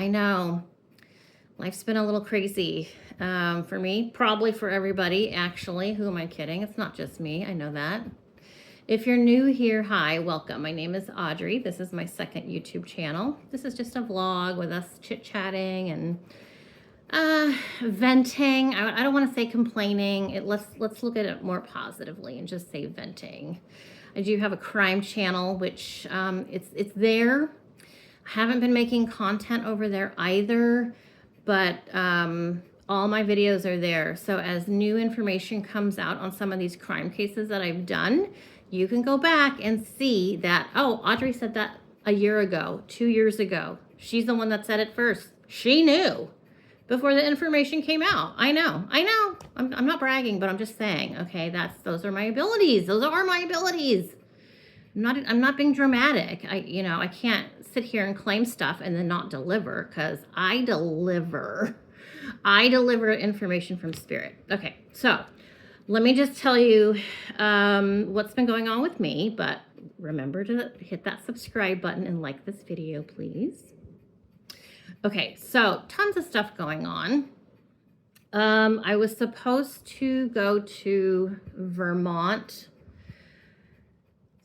I know. Life's been a little crazy for me, probably for everybody, actually. Who am I kidding? It's not just me. I know that. If you're new here, hi, welcome. My name is Audrey. This is my second YouTube channel. This is just a vlog with us chit-chatting and venting. I don't want to say complaining. Let's look at it more positively and just say venting. I do have a crime channel, which it's there. I haven't been making content over there either, but all my videos are there. So as new information comes out on some of these crime cases that I've done, you can go back and see that, oh, Audrey said that a year ago, 2 years ago. She's the one that said it first. She knew before the information came out. I know. I'm not bragging, but I'm just saying, okay, those are my abilities. Those are my abilities. I'm not being dramatic. I can't sit here and claim stuff and then not deliver, because I deliver. I deliver information from spirit. Okay, so let me just tell you what's been going on with me, but remember to hit that subscribe button and like this video, please. Okay, so tons of stuff going on. I was supposed to go to Vermont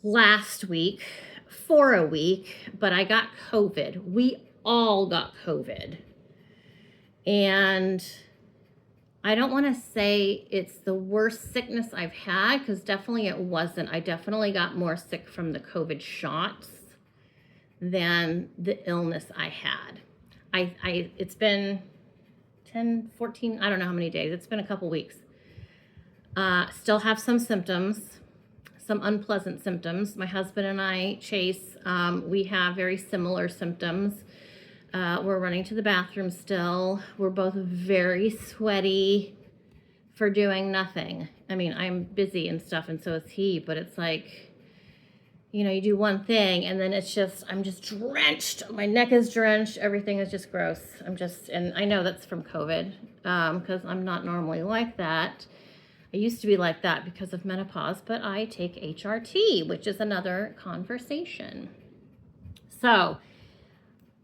last week for a week, but I got COVID. We all got COVID. And I don't want to say it's the worst sickness I've had, because definitely it wasn't. I definitely got more sick from the COVID shots than the illness I had. It's been 10, 14, I don't know how many days. It's been a couple weeks. Still have some symptoms. Some unpleasant symptoms. My husband and I, Chase, we have very similar symptoms. We're running to the bathroom still. We're both very sweaty for doing nothing. I mean, I'm busy and stuff, and so is he, but it's like, you do one thing and then I'm just drenched. My neck is drenched. Everything is just gross. And I know that's from COVID, because I'm not normally like that. I used to be like that because of menopause, but I take HRT, which is another conversation. So,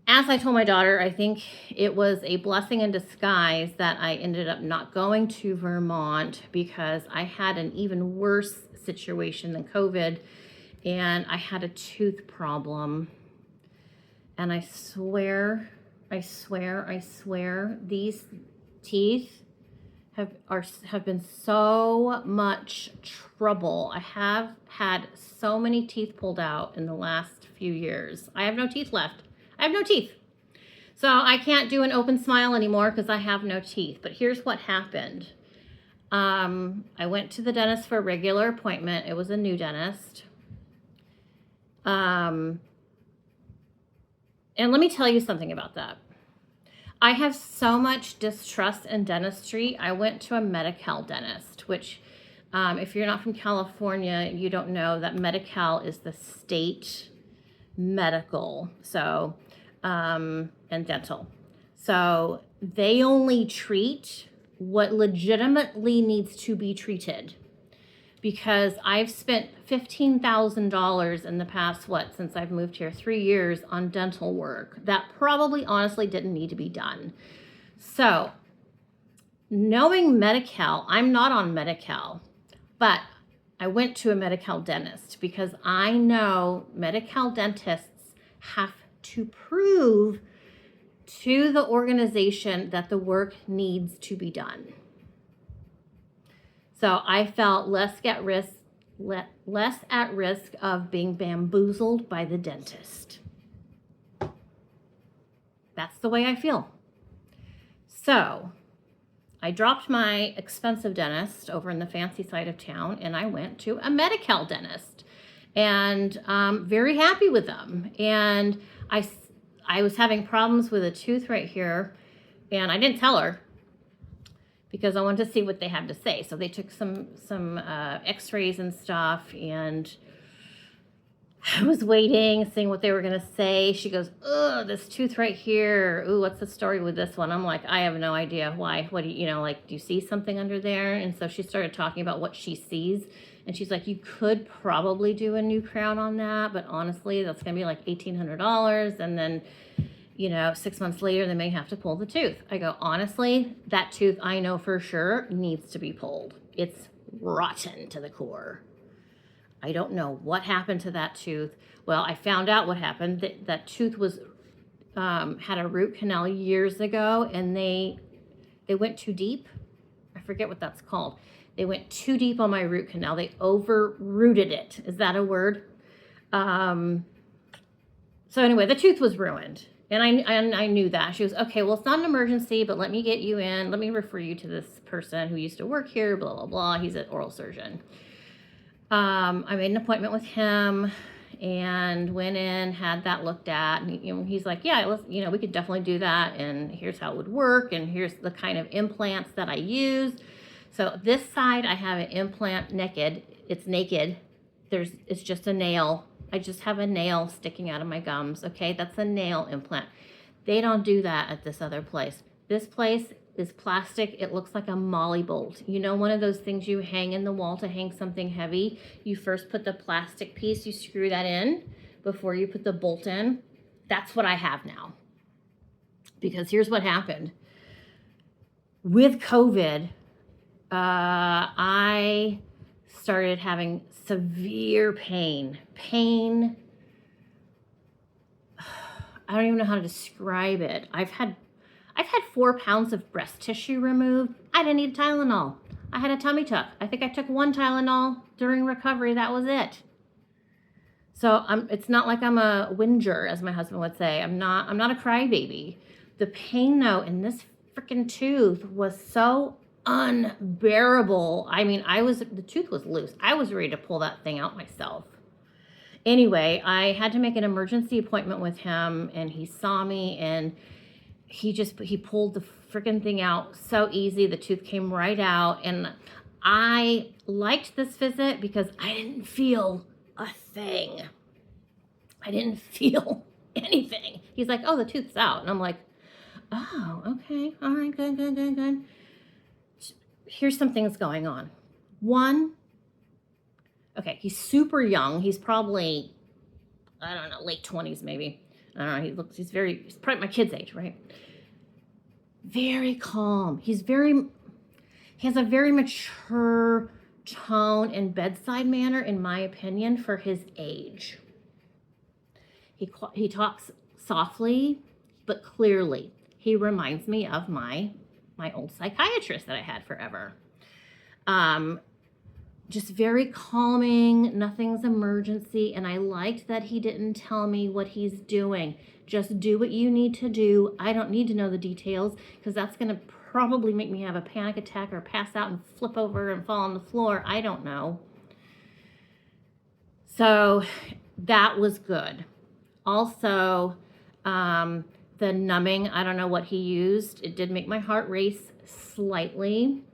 as I told my daughter, I think it was a blessing in disguise that I ended up not going to Vermont, because I had an even worse situation than COVID, and I had a tooth problem. And I swear, these teeth have been so much trouble. I have had so many teeth pulled out in the last few years. I have no teeth left. I have no teeth. So I can't do an open smile anymore because I have no teeth. But here's what happened. I went to the dentist for a regular appointment. It was a new dentist. And let me tell you something about that. I have so much distrust in dentistry. I went to a Medi-Cal dentist, which if you're not from California, you don't know that Medi-Cal is the state medical, so and dental. So they only treat what legitimately needs to be treated. Because I've spent $15,000 in the past, since I've moved here, 3 years on dental work that probably honestly didn't need to be done. So knowing Medi-Cal, I'm not on Medi-Cal, but I went to a Medi-Cal dentist because I know Medi-Cal dentists have to prove to the organization that the work needs to be done. So I felt less at risk of being bamboozled by the dentist. That's the way I feel. So I dropped my expensive dentist over in the fancy side of town, and I went to a Medi-Cal dentist, and very happy with them. And I was having problems with a tooth right here, and I didn't tell her, because I wanted to see what they have to say. So they took some x-rays and stuff, and I was waiting, seeing what they were going to say. She goes, oh, this tooth right here. Ooh, what's the story with this one? I'm like, I have no idea why. What do you do you see something under there? And so she started talking about what she sees. And she's like, you could probably do a new crown on that, but honestly, that's going to be like $1,800. And then, 6 months later, they may have to pull the tooth. I go, honestly, that tooth I know for sure needs to be pulled. It's rotten to the core. I don't know what happened to that tooth. Well, I found out what happened. That tooth was had a root canal years ago, and they went too deep. I forget what that's called. They went too deep on my root canal. They over-rooted it. Is that a word? So anyway, the tooth was ruined. And I knew that. She was, okay, well, it's not an emergency, but let me get you in. Let me refer you to this person who used to work here, blah, blah, blah. He's an oral surgeon. I made an appointment with him and went in, had that looked at. And he's like, yeah, we could definitely do that. And here's how it would work. And here's the kind of implants that I use. So this side, I have an implant naked. It's naked. It's just a nail. I just have a nail sticking out of my gums, okay? That's a nail implant. They don't do that at this other place. This place is plastic. It looks like a molly bolt. One of those things you hang in the wall to hang something heavy. You first put the plastic piece, you screw that in before you put the bolt in. That's what I have now. Because here's what happened. With COVID, I started having severe pain. I don't even know how to describe it. I've had 4 pounds of breast tissue removed. I didn't need Tylenol. I had a tummy tuck. I think I took 1 Tylenol during recovery. That was it. So it's not like I'm a whinger, as my husband would say. I'm not a crybaby. The pain though in this freaking tooth was so unbearable. I mean, the tooth was loose. I was ready to pull that thing out myself. Anyway, I had to make an emergency appointment with him, and he saw me, and he pulled the freaking thing out so easy. The tooth came right out, and I liked this visit because I didn't feel a thing. I didn't feel anything. He's like, oh, the tooth's out. And I'm like, oh, okay. All right, good. Here's some things going on. One, okay, he's super young. He's probably, I don't know, late 20s maybe. I don't know, he's probably my kid's age, right? Very calm. He has a very mature tone and bedside manner, in my opinion, for his age. He talks softly, but clearly. He reminds me of my old psychiatrist that I had forever. Just very calming, nothing's emergency, and I liked that he didn't tell me what he's doing. Just do what you need to do. I don't need to know the details, because that's going to probably make me have a panic attack or pass out and flip over and fall on the floor. I don't know. So that was good. Also, the numbing, I don't know what he used. It did make my heart race slightly.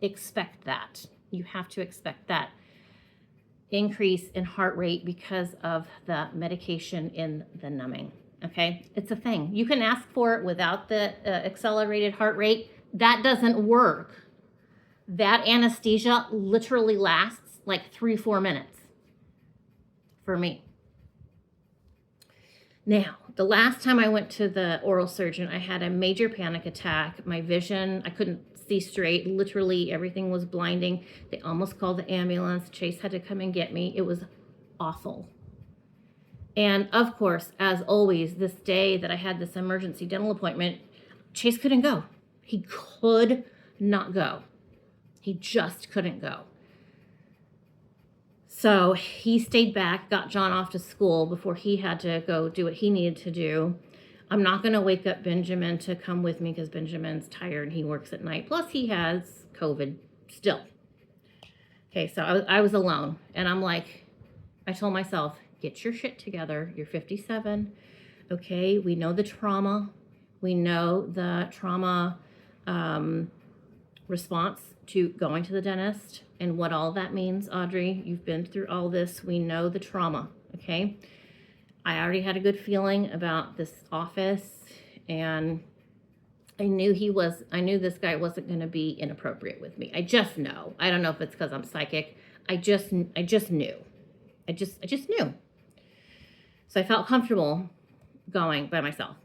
Expect that. You have to expect that increase in heart rate because of the medication in the numbing. Okay, it's a thing. You can ask for it without the accelerated heart rate. That doesn't work. That anesthesia literally lasts like 3-4 minutes for me. Now, the last time I went to the oral surgeon, I had a major panic attack. My vision, I couldn't see straight. Literally, everything was blinding. They almost called the ambulance. Chase had to come and get me. It was awful. And of course, as always, this day that I had this emergency dental appointment, Chase couldn't go. He could not go. He just couldn't go. So he stayed back, got John off to school before he had to go do what he needed to do. I'm not going to wake up Benjamin to come with me because Benjamin's tired and he works at night. Plus he has COVID still. Okay, so I was alone. And I'm like, I told myself, get your shit together. You're 57. Okay, we know the trauma. We know the trauma response to going to the dentist and what all that means, Audrey. You've been through all this. We know the trauma, okay? I already had a good feeling about this office, and I knew this guy wasn't going to be inappropriate with me. I just know. I don't know if it's because I'm psychic. I just knew. I just knew. So I felt comfortable going by myself.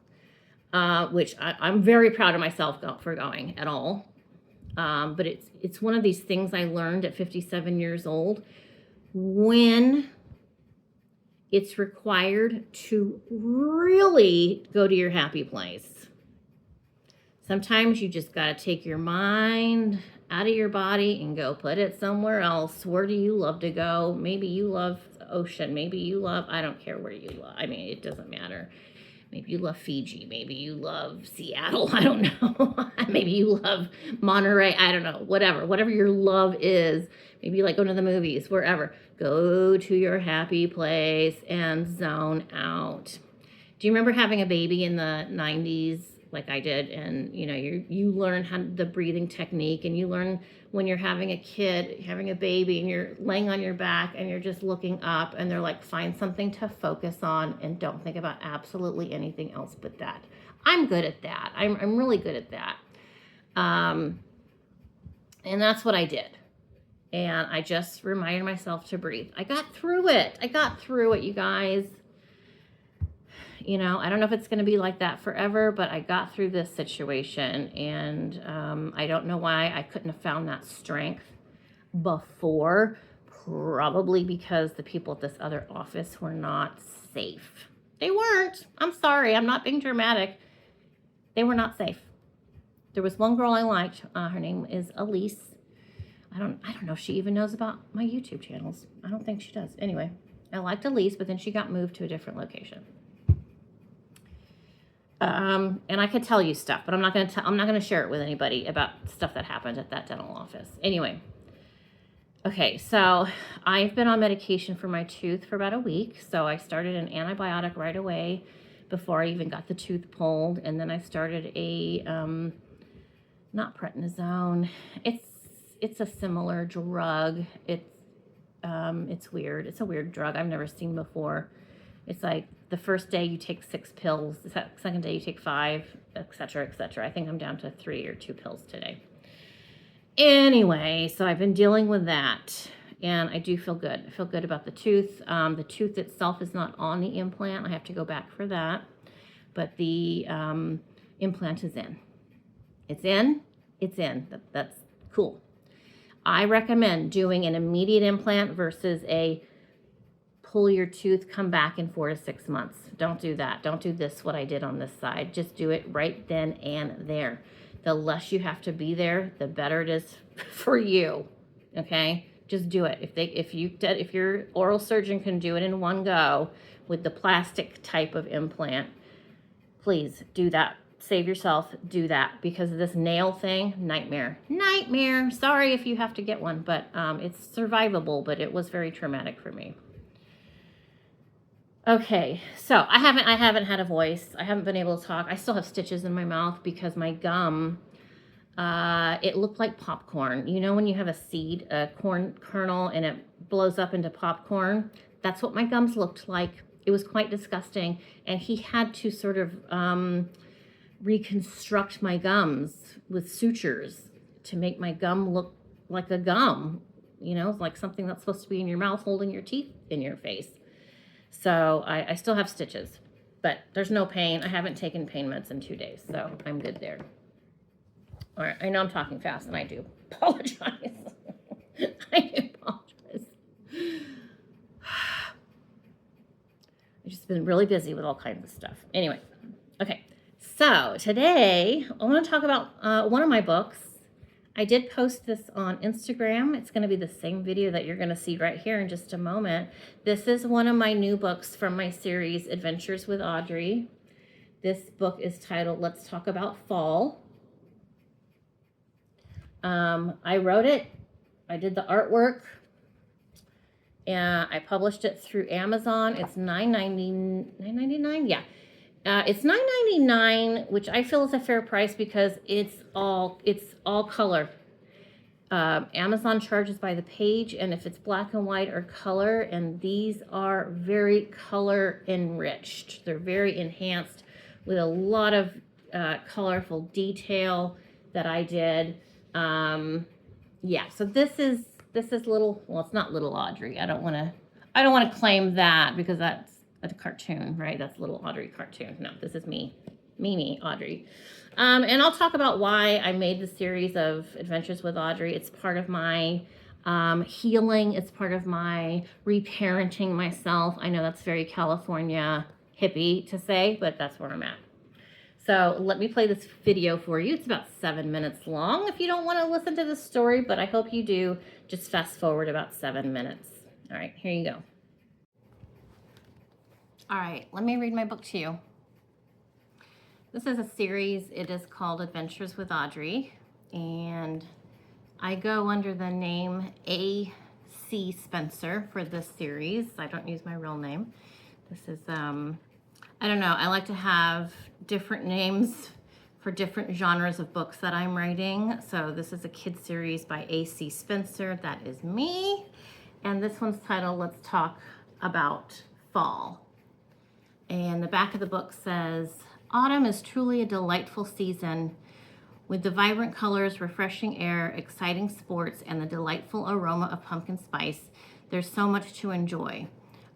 which I'm very proud of myself for going at all. But it's one of these things I learned at 57 years old, when it's required to really go to your happy place. Sometimes you just got to take your mind out of your body and go put it somewhere else. Where do you love to go? Maybe you love the ocean. Maybe you love, I don't care where you love. I mean, it doesn't matter. Maybe you love Fiji. Maybe you love Seattle. I don't know. Maybe you love Monterey. I don't know. Whatever your love is. Maybe you like going to the movies, wherever. Go to your happy place and zone out. Do you remember having a baby in the 90s like I did? And you learn how the breathing technique, and you learn when you're having a kid, having a baby, and you're laying on your back and you're just looking up, and they're like, find something to focus on and don't think about absolutely anything else but that. I'm good at that. I'm really good at that. And that's what I did. And I just reminded myself to breathe. I got through it, you guys. I don't know if it's going to be like that forever, but I got through this situation, and I don't know why I couldn't have found that strength before. Probably because the people at this other office were not safe. They weren't. I'm sorry. I'm not being dramatic. They were not safe. There was one girl I liked. Her name is Elise. I don't know if she even knows about my YouTube channels. I don't think she does. Anyway, I liked Elise, but then she got moved to a different location. And I could tell you stuff, but I'm not going to share it with anybody about stuff that happened at that dental office. Anyway. Okay, so I've been on medication for my tooth for about a week. So I started an antibiotic right away before I even got the tooth pulled. And then I started a, not prednisone. It's a similar drug. It's weird. It's a weird drug I've never seen before. It's like the first day you take 6 pills, the second day you take 5, etc., etc. I think I'm down to 3 or 2 pills today. Anyway, so I've been dealing with that, and I do feel good. I feel good about the tooth. The tooth itself is not on the implant. I have to go back for that, but the implant is in. It's in. That's cool. I recommend doing an immediate implant versus a pull your tooth, come back in 4 to 6 months. Don't do that. Don't do this, what I did on this side. Just do it right then and there. The less you have to be there, the better it is for you. Okay? Just do it. If your oral surgeon can do it in one go with the plastic type of implant, please do that. Save yourself, do that, because this nail thing, nightmare. Sorry if you have to get one, but it's survivable, but it was very traumatic for me. Okay, so I haven't had a voice. I haven't been able to talk. I still have stitches in my mouth because my gum, it looked like popcorn. You know when you have a seed, a corn kernel, and it blows up into popcorn? That's what my gums looked like. It was quite disgusting. And he had to sort of reconstruct my gums with sutures to make my gum look like a gum. Like something that's supposed to be in your mouth holding your teeth in your face. So I still have stitches, but there's no pain. I haven't taken pain meds in 2 days, so I'm good there. All right, I know I'm talking fast, and I do apologize. I've just been really busy with all kinds of stuff. Anyway, okay. So today I want to talk about one of my books. I did post this on Instagram. It's going to be the same video that you're going to see right here in just a moment. This is one of my new books from my series, Adventures with Audrey. This book is titled, Let's Talk About Fall. I wrote it. I did the artwork. And I published it through Amazon. It's $9.99? Yeah. It's $9.99, which I feel is a fair price because it's all color. Amazon charges by the page, and if it's black and white or color, and these are very color enriched. They're very enhanced with a lot of colorful detail that I did. Yeah, so this is little. Well, it's not little Audrey. I don't want to claim that because that's a cartoon, right? That's little Audrey cartoon. No, this is me. Mimi, Audrey. And I'll talk about why I made the series of Adventures with Audrey. It's part of my healing. It's part of my reparenting myself. I know that's very California hippie to say, but that's where I'm at. So let me play this video for you. It's about 7 minutes long if you don't want to listen to the story, but I hope you do. Just fast forward about 7 minutes. All right, here you go. All right, let me read my book to you. This is a series. It is called Adventures with Audrey, and I go under the name A.C. Spencer for this series. I don't use my real name. This is, I don't know, I like to have different names for different genres of books that I'm writing. So this is a kid series by A.C. Spencer. That is me. And this one's titled, Let's Talk About Fall. And the back of the book says, autumn is truly a delightful season with the vibrant colors, refreshing air, exciting sports, and the delightful aroma of pumpkin spice. There's so much to enjoy.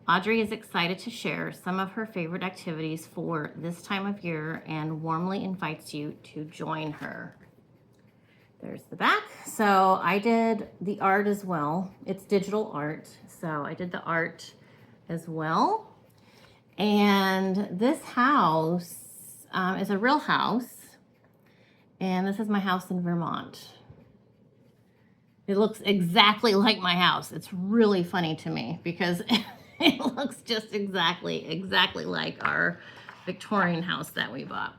Audrey is excited to share some of her favorite activities for this time of year and warmly invites you to join her. There's the back. So I did the art as well. It's digital art. So I did the art as well. And this house is a real house. And this is my house in Vermont. It looks exactly like my house. It's really funny to me because it looks just exactly like our Victorian house that we bought.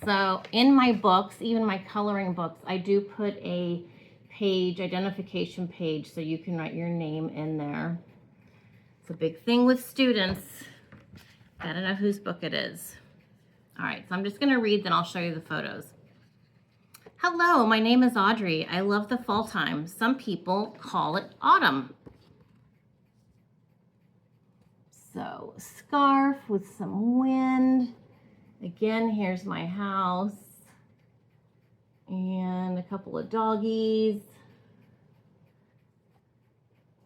So in my books, even my coloring books, I do put a page, identification page, so you can write your name in there. It's a big thing with students. Gotta know whose book it is. All right, so I'm just gonna read, then I'll show you the photos. Hello, my name is Audrey. I love the fall time. Some people call it autumn. So, scarf with some wind. Again, here's my house. And a couple of doggies.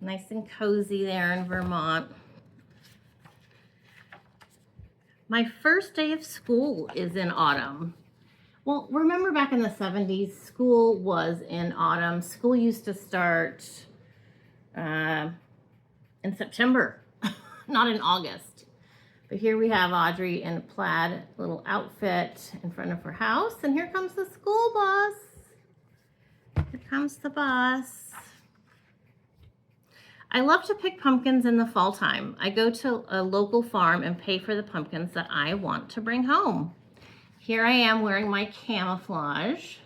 Nice and cozy there in Vermont. My first day of school is in autumn. Well, remember back in the 70s, school was in autumn. School used to start in September, not in August. But here we have Audrey in a plaid little outfit in front of her house. And here comes the school bus. Here comes the bus. I love to pick pumpkins in the fall time. I go to a local farm and pay for the pumpkins that I want to bring home. Here I am wearing my camouflage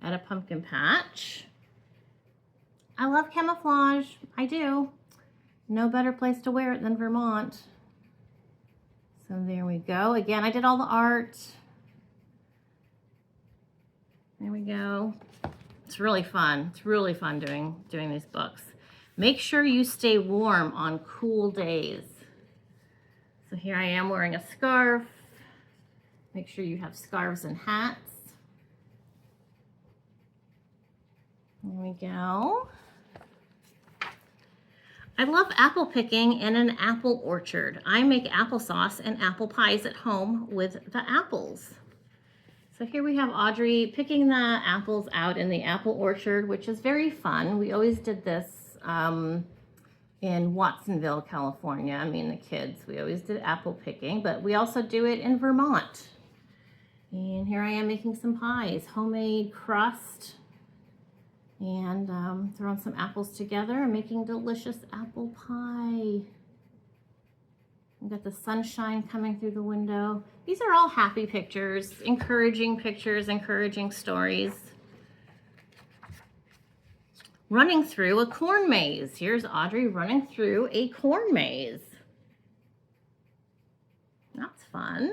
at a pumpkin patch. I love camouflage. I do. No better place to wear it than Vermont. So there we go. Again, I did all the art. There we go. It's really fun. It's really fun doing these books. Make sure you stay warm on cool days. So here I am wearing a scarf. Make sure you have scarves and hats. There we go. I love apple picking in an apple orchard. I make applesauce and apple pies at home with the apples. So here we have Audrey picking the apples out in the apple orchard, which is very fun. We always did this in Watsonville, California. I mean, the kids, we always did apple picking, but we also do it in Vermont. And here I am making some pies, homemade crust, and throwing some apples together and making delicious apple pie. We've got the sunshine coming through the window. These are all happy pictures, encouraging stories. Running through a corn maze. Here's Audrey running through a corn maze. That's fun.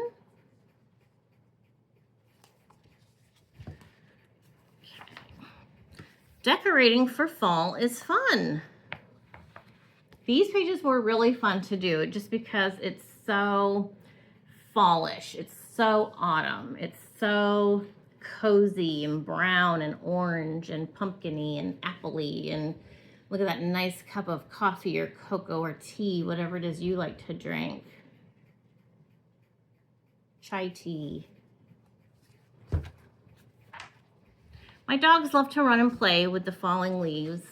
Decorating for fall is fun. These pages were really fun to do just because it's so fallish. It's so autumn. It's so cozy and brown and orange and pumpkin-y and apple-y, and look at that nice cup of coffee or cocoa or tea, whatever it is you like to drink. chai tea. My dogs love to run and play with the falling leaves.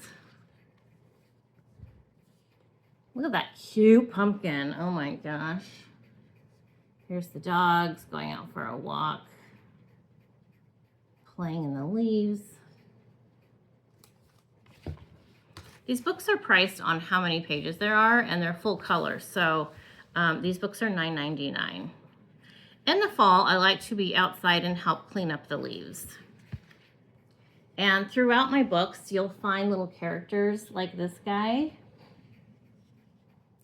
Look at that cute pumpkin. Oh my gosh. Here's the dogs going out for a walk, playing in the leaves. These books are priced on how many pages there are, and they're full color. So these books are $9.99. In the fall, I like to be outside and help clean up the leaves. And throughout my books, you'll find little characters like this guy.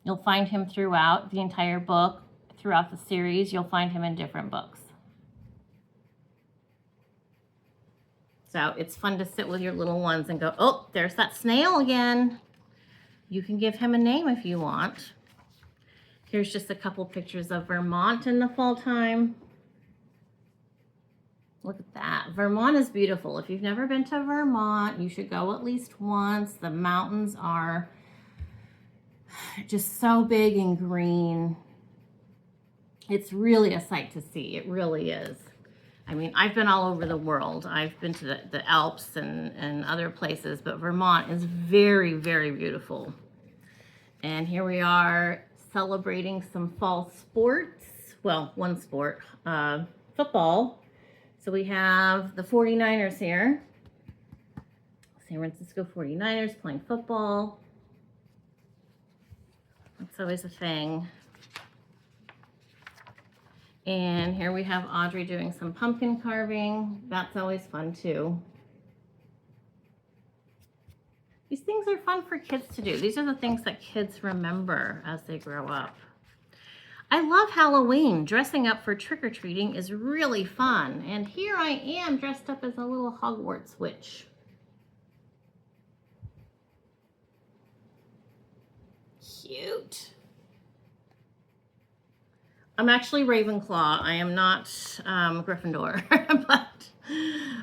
You'll find him throughout the entire book, throughout the series. You'll find him in different books. So it's fun to sit with your little ones and go, oh, there's that snail again. You can give him a name if you want. Here's just a couple pictures of Vermont in the fall time. Look at that. Vermont is beautiful. If you've never been to Vermont, you should go at least once. The mountains are just so big and green. It's really a sight to see. It really is. I mean, I've been all over the world. I've been to the Alps and other places, but Vermont is very, very beautiful. And here we are celebrating some fall sports. Well, one sport, football. So we have the 49ers here. San Francisco 49ers playing football. That's always a thing. And here we have Audrey doing some pumpkin carving. That's always fun too. These things are fun for kids to do. These are the things that kids remember as they grow up. I love Halloween. Dressing up for trick-or-treating is really fun. And here I am dressed up as a little Hogwarts witch. Cute. I'm actually Ravenclaw. I am not Gryffindor,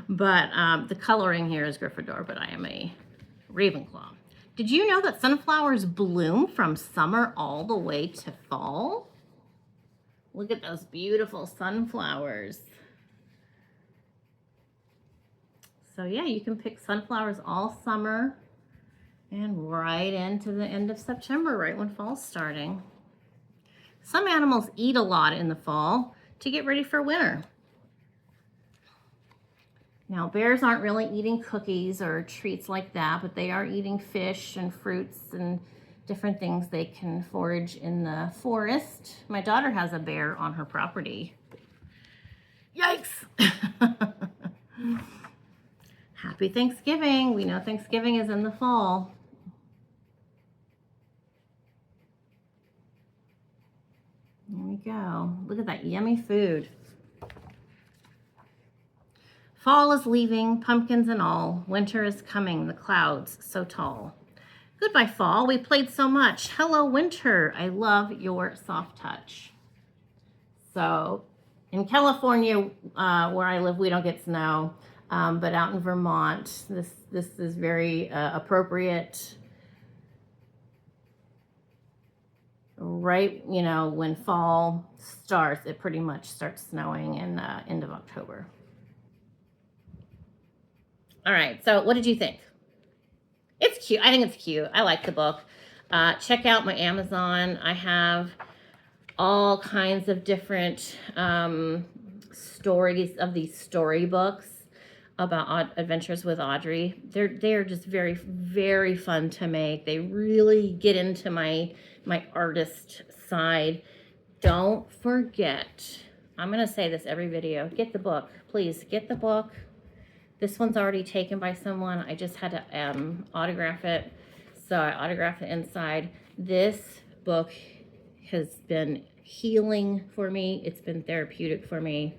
but the coloring here is Gryffindor, but I am a Ravenclaw. Did you know that sunflowers bloom from summer all the way to fall? Look at those beautiful sunflowers. So yeah, you can pick sunflowers all summer and right into the end of September, right when fall's starting. Some animals eat a lot in the fall to get ready for winter. Now, bears aren't really eating cookies or treats like that, but they are eating fish and fruits and different things they can forage in the forest. My daughter has a bear on her property. Yikes! Happy Thanksgiving. We know Thanksgiving is in the fall. There we go. Look at that yummy food. Fall is leaving, pumpkins and all. Winter is coming, the clouds so tall. Goodbye, fall. We played so much. Hello, winter. I love your soft touch. So in California, where I live, we don't get snow. But out in Vermont, this is very appropriate. Right, you know, when fall starts, it pretty much starts snowing in end of October. All right, so what did you think? It's cute. I think it's cute. I like the book. Check out my Amazon. I have all kinds of different stories of these storybooks about adventures with Audrey. They're just very, very fun to make. They really get into my artist side. Don't forget, I'm going to say this every video, get the book. Please get the book. This one's already taken by someone. I just had to autograph it. So I autographed the inside. This book has been healing for me. It's been therapeutic for me.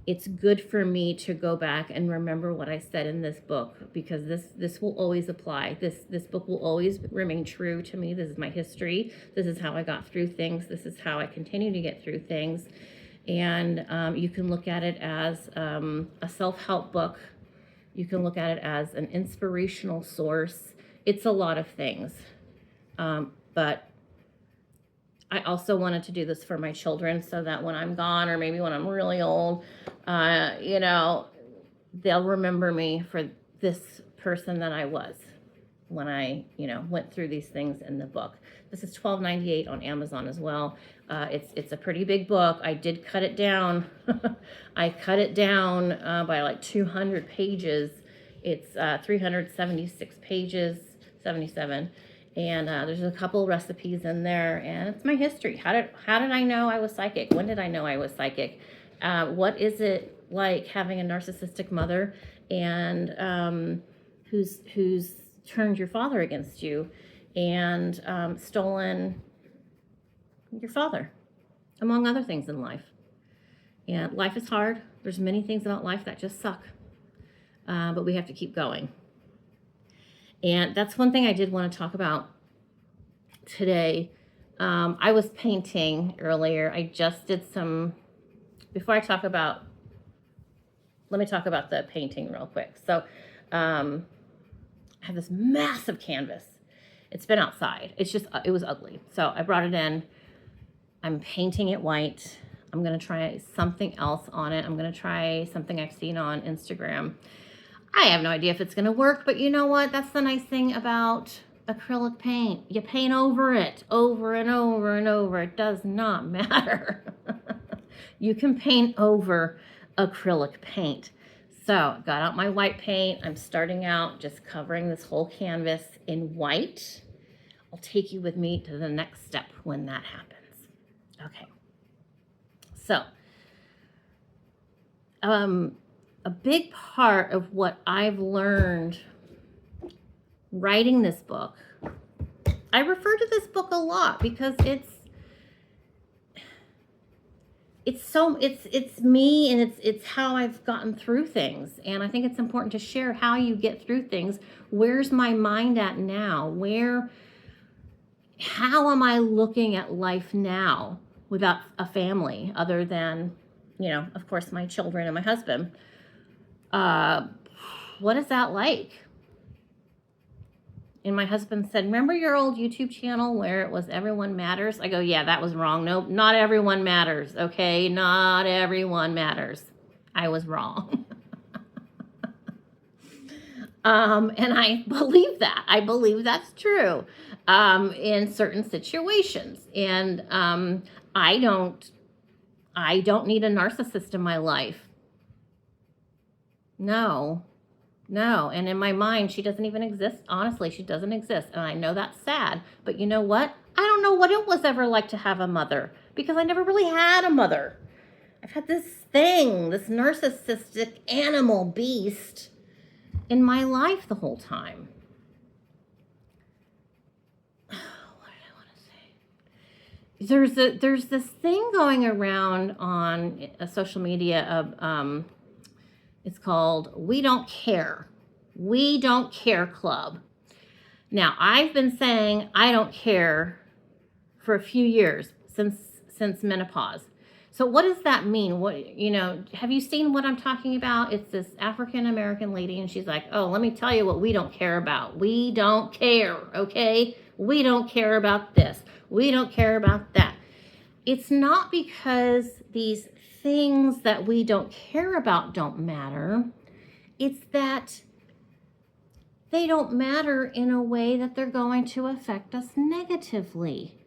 It's good for me to go back and remember what I said in this book, because this will always apply. This book will always remain true to me. This is my history. This is how I got through things. This is how I continue to get through things. And you can look at it as a self-help book. You can look at it as an inspirational source. It's a lot of things. But I also wanted to do this for my children so that when I'm gone, or maybe when I'm really old, they'll remember me for this person that I was when I, went through these things in the book. This is $12.98 on Amazon as well. It's a pretty big book. I did cut it down. I cut it down by like 200 pages. It's 376 pages, 77. And there's a couple recipes in there, and it's my history. How did I know I was psychic? When did I know I was psychic? What is it like having a narcissistic mother and who's turned your father against you and stolen your father, among other things in life. And life is hard. There's many things about life that just suck, but we have to keep going. And that's one thing I did want to talk about today. I was painting earlier. I just did some, before I talk about, let me talk about the painting real quick. So I have this massive canvas. It's been outside. It was ugly. So I brought it in. I'm painting it white. I'm going to try something else on it. I'm going to try something I've seen on Instagram. I have no idea if it's going to work, but you know what? That's the nice thing about acrylic paint. You paint over it over and over and over. It does not matter. You can paint over acrylic paint. So got out my white paint. I'm starting out just covering this whole canvas in white. I'll take you with me to the next step when that happens. Okay. So, a big part of what I've learned writing this book, I refer to this book a lot because it's me, and it's how I've gotten through things. And I think it's important to share how you get through things. Where's my mind at now? How am I looking at life now without a family other than, of course, my children and my husband? What is that like? And my husband said, remember your old YouTube channel where it was everyone matters? I go, yeah, that was wrong. No, not everyone matters. Okay. Not everyone matters. I was wrong. And I believe that. I believe that's true in certain situations. And I don't need a narcissist in my life. No. And in my mind, she doesn't even exist. Honestly, she doesn't exist. And I know that's sad. But you know what? I don't know what it was ever like to have a mother because I never really had a mother. I've had this narcissistic animal beast in my life the whole time. What did I want to say? There's this thing going around on social media of it's called We Don't Care. We Don't Care Club. Now, I've been saying I don't care for a few years since menopause. So what does that mean? Have you seen what I'm talking about? It's this African American lady, and she's like, oh, let me tell you what we don't care about. We don't care, okay? We don't care about this. We don't care about that. It's not because these things that we don't care about don't matter. It's that they don't matter in a way that they're going to affect us negatively.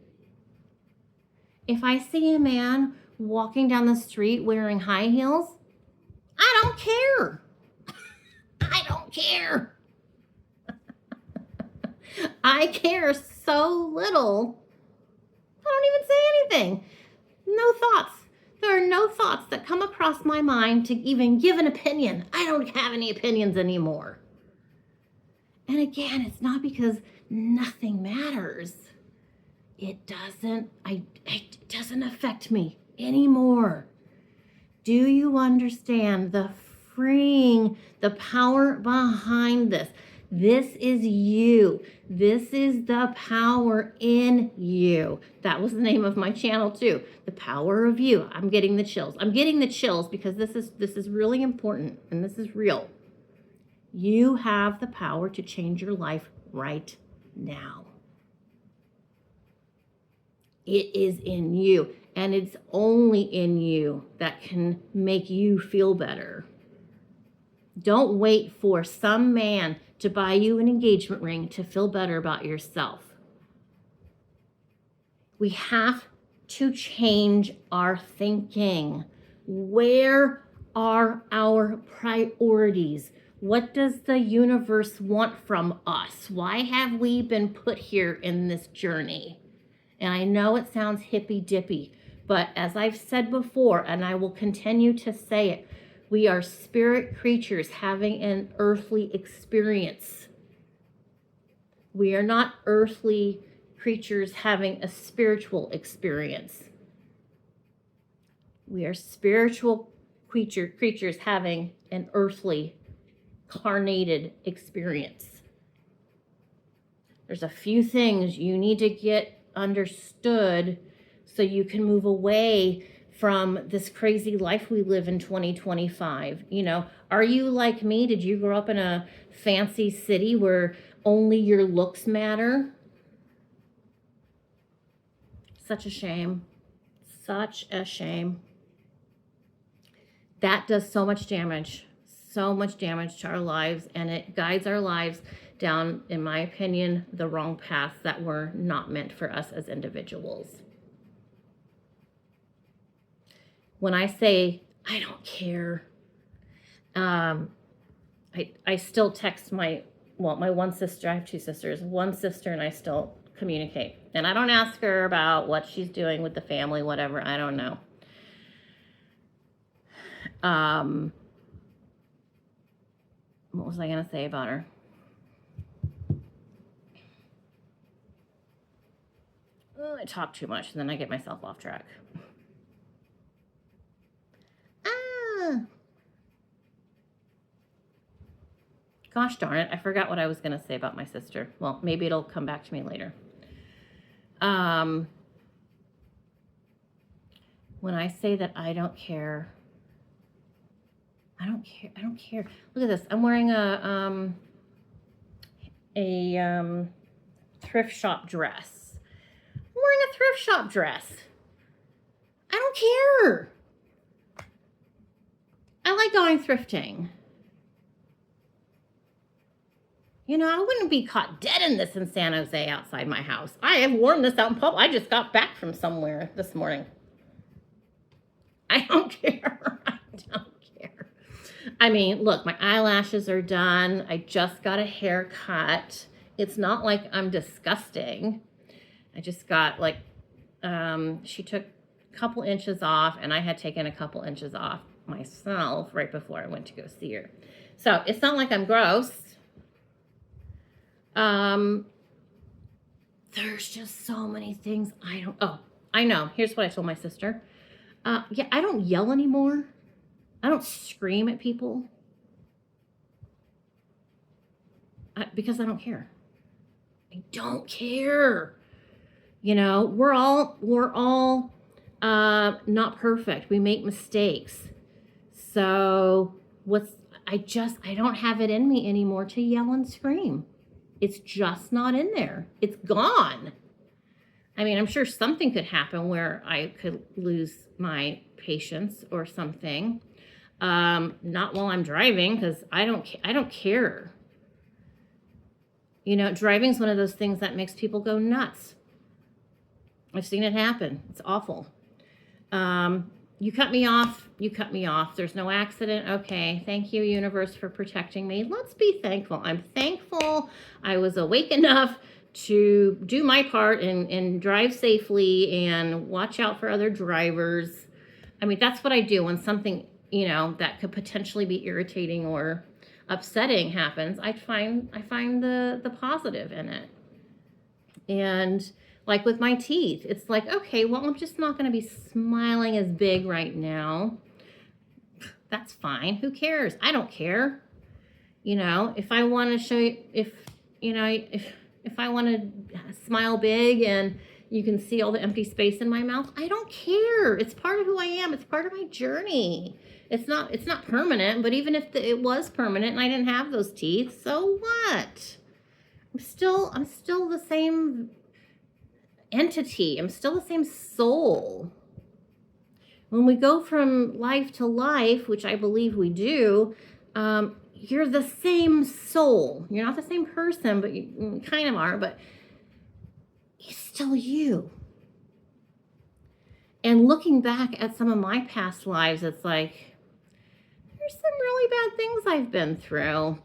If I see a man walking down the street wearing high heels, I don't care. I don't care. I care so little. I don't even say anything. No thoughts. There are no thoughts that come across my mind to even give an opinion. I don't have any opinions anymore. And again, it's not because nothing matters. It doesn't affect me anymore. Do you understand the power behind this? This is you. This is the power in you. That was the name of my channel too. The power of you. I'm getting the chills. I'm getting the chills because this is really important and this is real. You have the power to change your life right now. It is in you, and it's only in you that can make you feel better. Don't wait for some man to buy you an engagement ring to feel better about yourself. We have to change our thinking. Where are our priorities? What does the universe want from us? Why have we been put here in this journey? And I know it sounds hippy-dippy, but as I've said before, and I will continue to say it, we are spirit creatures having an earthly experience. We are not earthly creatures having a spiritual experience. We are spiritual creatures having an earthly carnated experience. There's a few things you need to get understood so you can move away from this crazy life we live in 2025. You know, are you like me? Did you grow up in a fancy city where only your looks matter? Such a shame. Such a shame. That does so much damage to our lives, and it guides our lives down, in my opinion, the wrong path that were not meant for us as individuals. When I say, I don't care, I still text my one sister. I have two sisters. One sister and I still communicate. And I don't ask her about what she's doing with the family, whatever. I don't know. What was I going to say about her? I talk too much and then I get myself off track. Gosh darn it, I forgot what I was going to say about my sister. Well, maybe it'll come back to me later. When I say that I don't care, I don't care. Look at this. I'm wearing a thrift shop dress. I'm wearing a thrift shop dress. I don't care. I like going thrifting. You know, I wouldn't be caught dead in this in San Jose outside my house. I have worn this out in public. I just got back from somewhere this morning. I don't care. I don't care. I mean, look, my eyelashes are done. I just got a haircut. It's not like I'm disgusting. I just got like, she took a couple inches off, and I had taken a couple inches off myself right before I went to go see her. So it's not like I'm gross. There's just so many things I know. Here's what I told my sister. Yeah, I don't yell anymore. I don't scream at people. Because I don't care. I don't care. You know, we're all not perfect. We make mistakes. So I don't have it in me anymore to yell and scream. It's just not in there. It's gone. I mean, I'm sure something could happen where I could lose my patience or something. Not while I'm driving, because I don't care. You know, driving is one of those things that makes people go nuts. I've seen it happen. It's awful. You cut me off. There's no accident. Okay. Thank you, universe, for protecting me. Let's be thankful. I'm thankful I was awake enough to do my part and drive safely and watch out for other drivers. I mean, that's what I do when something, you know, that could potentially be irritating or upsetting happens. I find the positive in it. And like with my teeth, it's like, okay, well, I'm just not going to be smiling as big right now. That's fine. Who cares? I don't care. You know, if I want to show you, if I want to smile big and you can see all the empty space in my mouth, I don't care. It's part of who I am. It's part of my journey. It's not permanent, but even if it was permanent and I didn't have those teeth, so what? I'm still the same. entity. I'm still the same soul. When we go from life to life, which I believe we do, you're the same soul. You're not the same person, but you kind of are, but it's still you. And looking back at some of my past lives, it's like, there's some really bad things I've been through,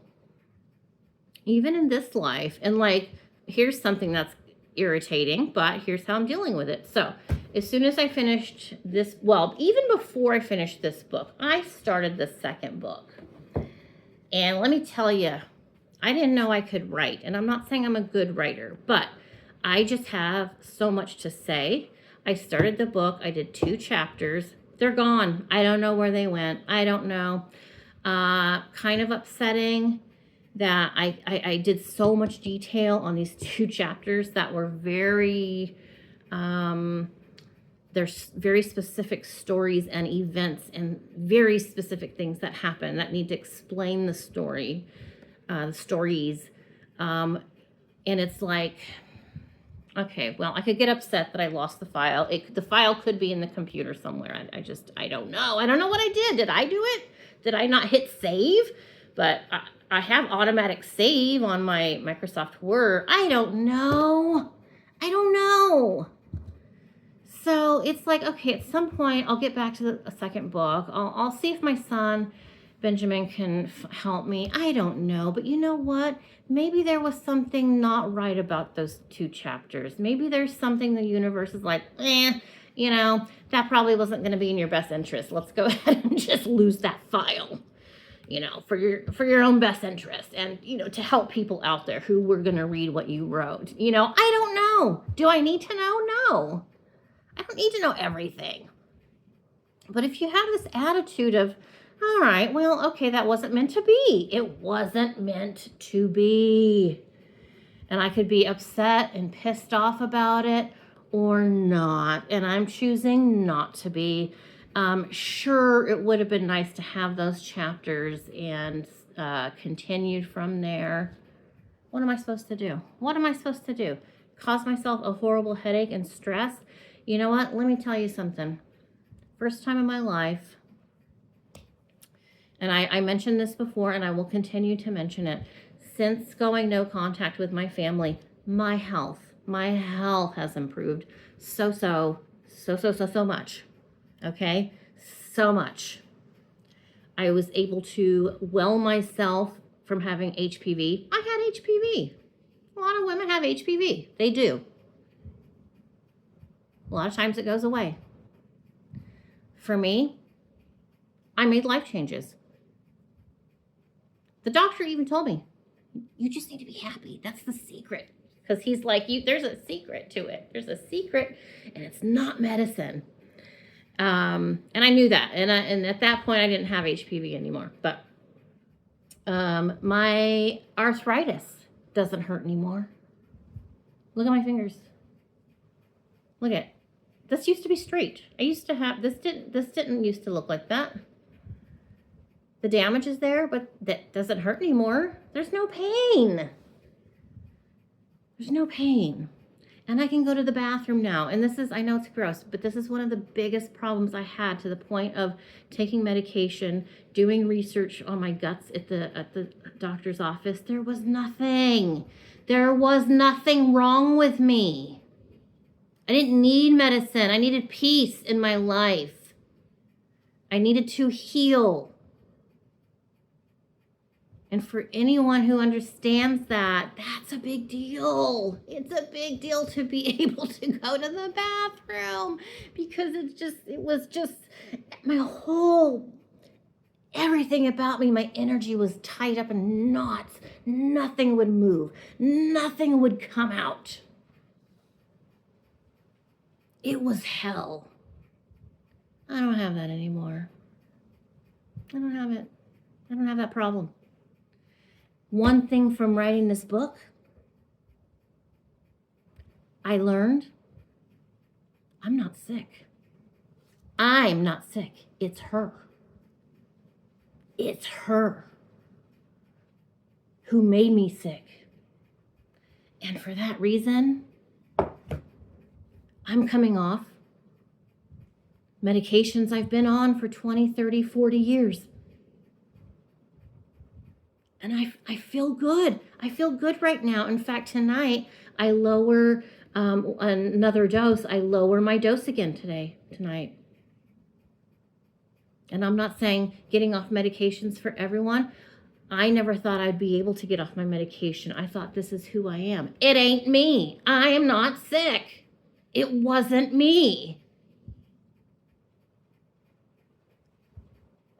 even in this life. And like, here's something that's irritating, but here's how I'm dealing with it. So as soon as I finished this, well, even before I finished this book, I started the second book. And let me tell you, I didn't know I could write. And I'm not saying I'm a good writer, but I just have so much to say. I started the book. I did 2 chapters. They're gone. I don't know where they went. I don't know. Kind of upsetting that I did so much detail on these 2 chapters that were very, there's very specific stories and events and very specific things that happen that need to explain the story, the stories. And it's like, okay, well, I could get upset that I lost the file. The file could be in the computer somewhere. I don't know. I don't know what I did. Did I do it? Did I not hit save? But I have automatic save on my Microsoft Word. I don't know. So it's like, okay, at some point I'll get back to the second book. I'll see if my son Benjamin can help me. I don't know. But you know what? Maybe there was something not right about those 2 chapters. Maybe there's something the universe is like, that probably wasn't going to be in your best interest. Let's go ahead and just lose that file, for your own best interest and, to help people out there who were going to read what you wrote. I don't know. Do I need to know? No. I don't need to know everything. But if you have this attitude of, all right, well, okay, that wasn't meant to be. It wasn't meant to be. And I could be upset and pissed off about it or not. And I'm choosing not to be. Sure, it would have been nice to have those chapters and continued from there. What am I supposed to do? Cause myself a horrible headache and stress? You know what? Let me tell you something. First time in my life, and I mentioned this before, and I will continue to mention it. Since going no contact with my family, my health has improved so much. Okay? So much. I was able to well myself from having HPV. I had HPV. A lot of women have HPV. They do. A lot of times it goes away. For me, I made life changes. The doctor even told me, you just need to be happy. That's the secret. Because he's like, there's a secret to it. There's a secret, and it's not medicine. And I knew that. And at that point, I didn't have HPV anymore. But my arthritis doesn't hurt anymore. Look at my fingers. Look at it. This used to be straight. I used to have, this didn't used to look like that. The damage is there, but that doesn't hurt anymore. There's no pain. And I can go to the bathroom now. And this is, I know it's gross, but this is one of the biggest problems I had, to the point of taking medication, doing research on my guts at the doctor's office. There was nothing wrong with me. I didn't need medicine. I needed peace in my life. I needed to heal. And for anyone who understands that, that's a big deal. It's a big deal to be able to go to the bathroom, because it was just my whole, everything about me, my energy was tied up in knots. Nothing would move. Nothing would come out. It was hell. I don't have that anymore. I don't have it. I don't have that problem. One thing from writing this book, I learned I'm not sick. I'm not sick. It's her. It's her who made me sick. And for that reason, I'm coming off medications I've been on for 20, 30, 40 years. And I feel good. I feel good right now. In fact, tonight I lower another dose. I lower my dose again tonight. And I'm not saying getting off medications for everyone. I never thought I'd be able to get off my medication. I thought this is who I am. It ain't me. I am not sick. It wasn't me.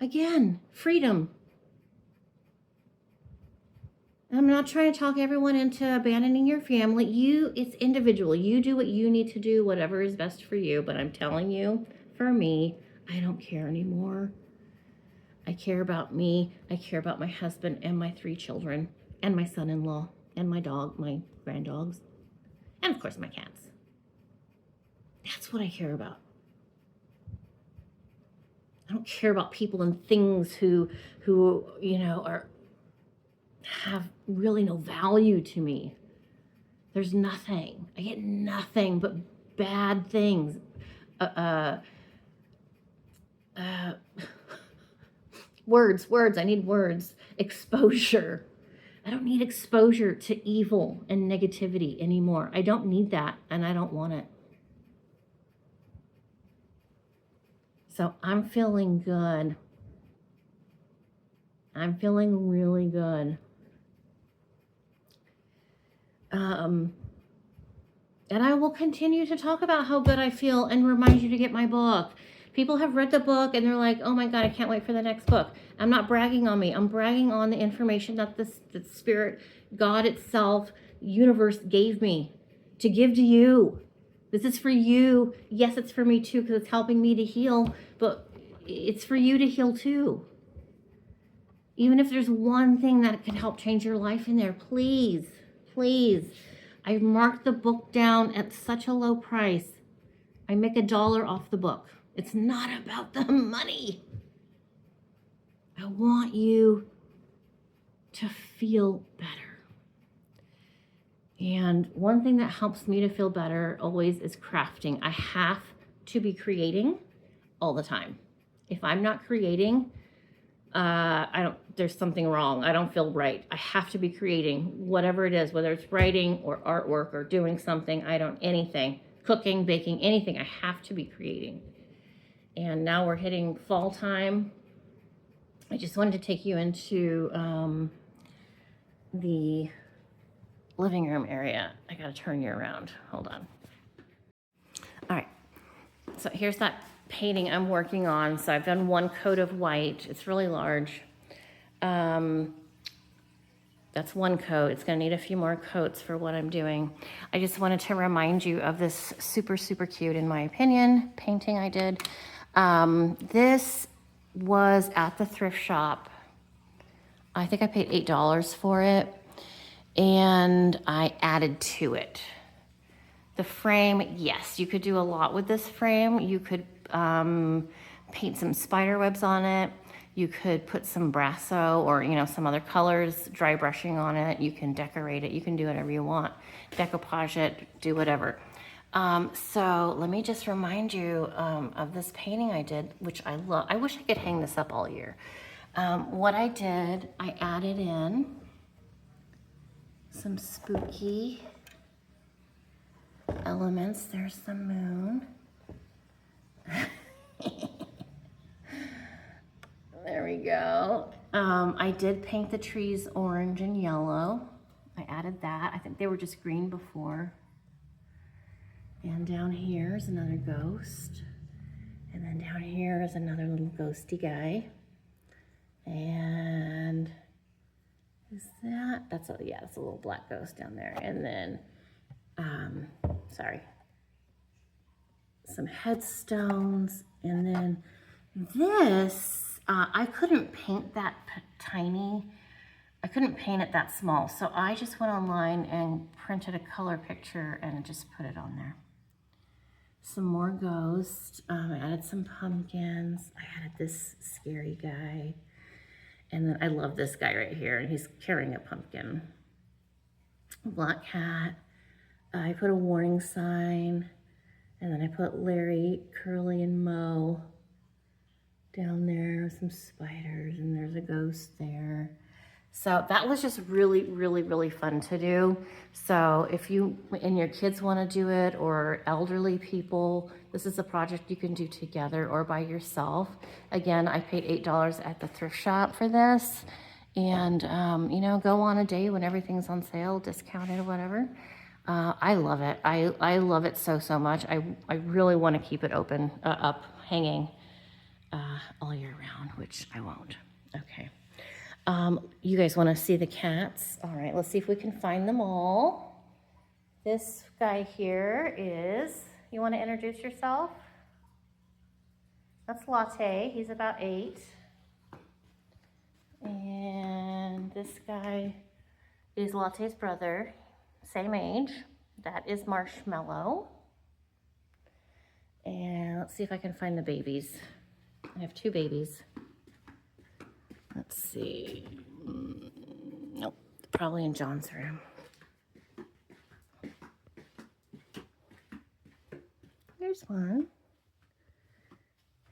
Again, freedom. I'm not trying to talk everyone into abandoning your family. It's individual. You do what you need to do, whatever is best for you. But I'm telling you, for me, I don't care anymore. I care about me. I care about my husband and my 3 children and my son-in-law and my dog, my granddogs, and of course my cats. That's what I care about. I don't care about people and things who have really no value to me. There's nothing. I get nothing but bad things. Words. I need words. Exposure. I don't need exposure to evil and negativity anymore. I don't need that, and I don't want it. So I'm feeling good. I'm feeling really good. And I will continue to talk about how good I feel and remind you to get my book. People have read the book and they're like, oh my God, I can't wait for the next book. I'm not bragging on me. I'm bragging on the information that the Spirit, God itself, universe gave me to give to you. This is for you. Yes, it's for me too, because it's helping me to heal, but it's for you to heal too. Even if there's one thing that can help change your life in there, please, please. I've marked the book down at such a low price. I make $1 off the book. It's not about the money. I want you to feel better. And one thing that helps me to feel better always is crafting. I have to be creating all the time. If I'm not creating, there's something wrong. I don't feel right. I have to be creating whatever it is, whether it's writing or artwork or doing something, anything, cooking, baking, anything. I have to be creating. And now we're hitting fall time. I just wanted to take you into the living room area. I gotta turn you around. Hold on. All right. So here's that painting I'm working on. So I've done 1 coat of white. It's really large. That's 1 coat. It's gonna need a few more coats for what I'm doing. I just wanted to remind you of this super, super cute, in my opinion, painting I did. This was at the thrift shop. I think I paid $8 for it, and I added to it. The frame, yes, you could do a lot with this frame. You could paint some spider webs on it. You could put some Brasso or, some other colors, dry brushing on it. You can decorate it. You can do whatever you want. Decoupage it, do whatever. So let me just remind you of this painting I did, which I love. I wish I could hang this up all year. What I did, I added in some spooky elements. There's the moon. There we go. I did paint the trees orange and yellow. I added that. I think they were just green before. And down here is another ghost. And then down here is another little ghosty guy. And is that? That's a little black ghost down there. And then, some headstones. And then this, I couldn't paint that tiny. I couldn't paint it that small. So I just went online and printed a color picture and just put it on there. Some more ghosts. I added some pumpkins. I added this scary guy. And then I love this guy right here, and he's carrying a pumpkin. A black cat. I put a warning sign. And then I put Larry, Curly, and Mo down there with some spiders, and there's a ghost there. So that was just really, really, really fun to do. So if you and your kids want to do it, or elderly people, this is a project you can do together or by yourself. Again, I paid $8 at the thrift shop for this. And, you know, go on a day when everything's on sale, discounted or whatever. I love it. I love it so, so much. I really want to keep it open, up, hanging all year round, which I won't. Okay. You guys want to see the cats? All right, let's see if we can find them all. This guy here is, you want to introduce yourself? That's Latte. He's about 8. And this guy is Latte's brother, same age. That is Marshmallow. And let's see if I can find the babies. I have 2 babies. Let's see. Nope, probably in John's room. There's one.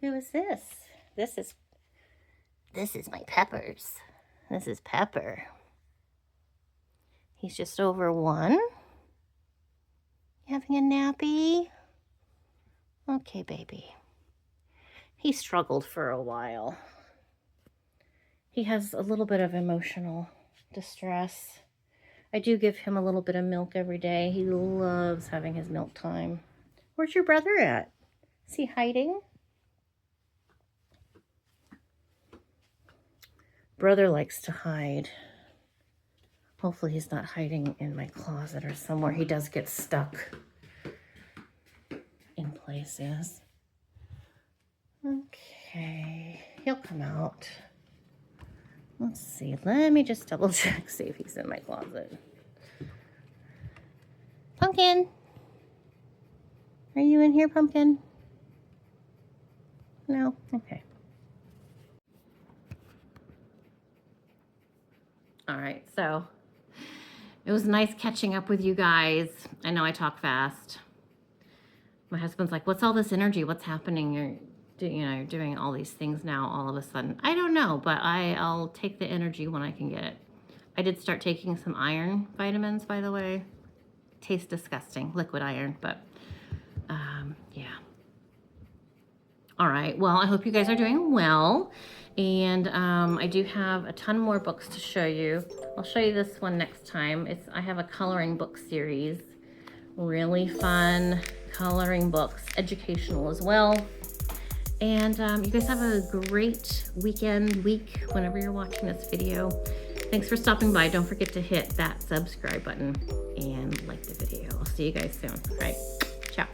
Who is this? This is my Peppers. This is Pepper. He's just over 1. You having a nappy? Okay, baby. He struggled for a while. He has a little bit of emotional distress. I do give him a little bit of milk every day. He loves having his milk time. Where's your brother at? Is he hiding? Brother likes to hide. Hopefully he's not hiding in my closet or somewhere. He does get stuck in places. Okay, he'll come out. Let's see, let me just double check, see if he's in my closet. Pumpkin! Are you in here, Pumpkin? No? Okay. All right, so it was nice catching up with you guys. I know I talk fast. My husband's like, what's all this energy? What's happening? You're doing all these things now all of a sudden. I don't know, but I'll take the energy when I can get it. I did start taking some iron vitamins, by the way. Tastes disgusting, liquid iron, but yeah. All right, well, I hope you guys are doing well. And I do have a ton more books to show you. I'll show you this one next time. I have a coloring book series. Really fun coloring books, educational as well. And you guys have a great week, whenever you're watching this video. Thanks for stopping by. Don't forget to hit that subscribe button and like the video. I'll see you guys soon. All right, ciao.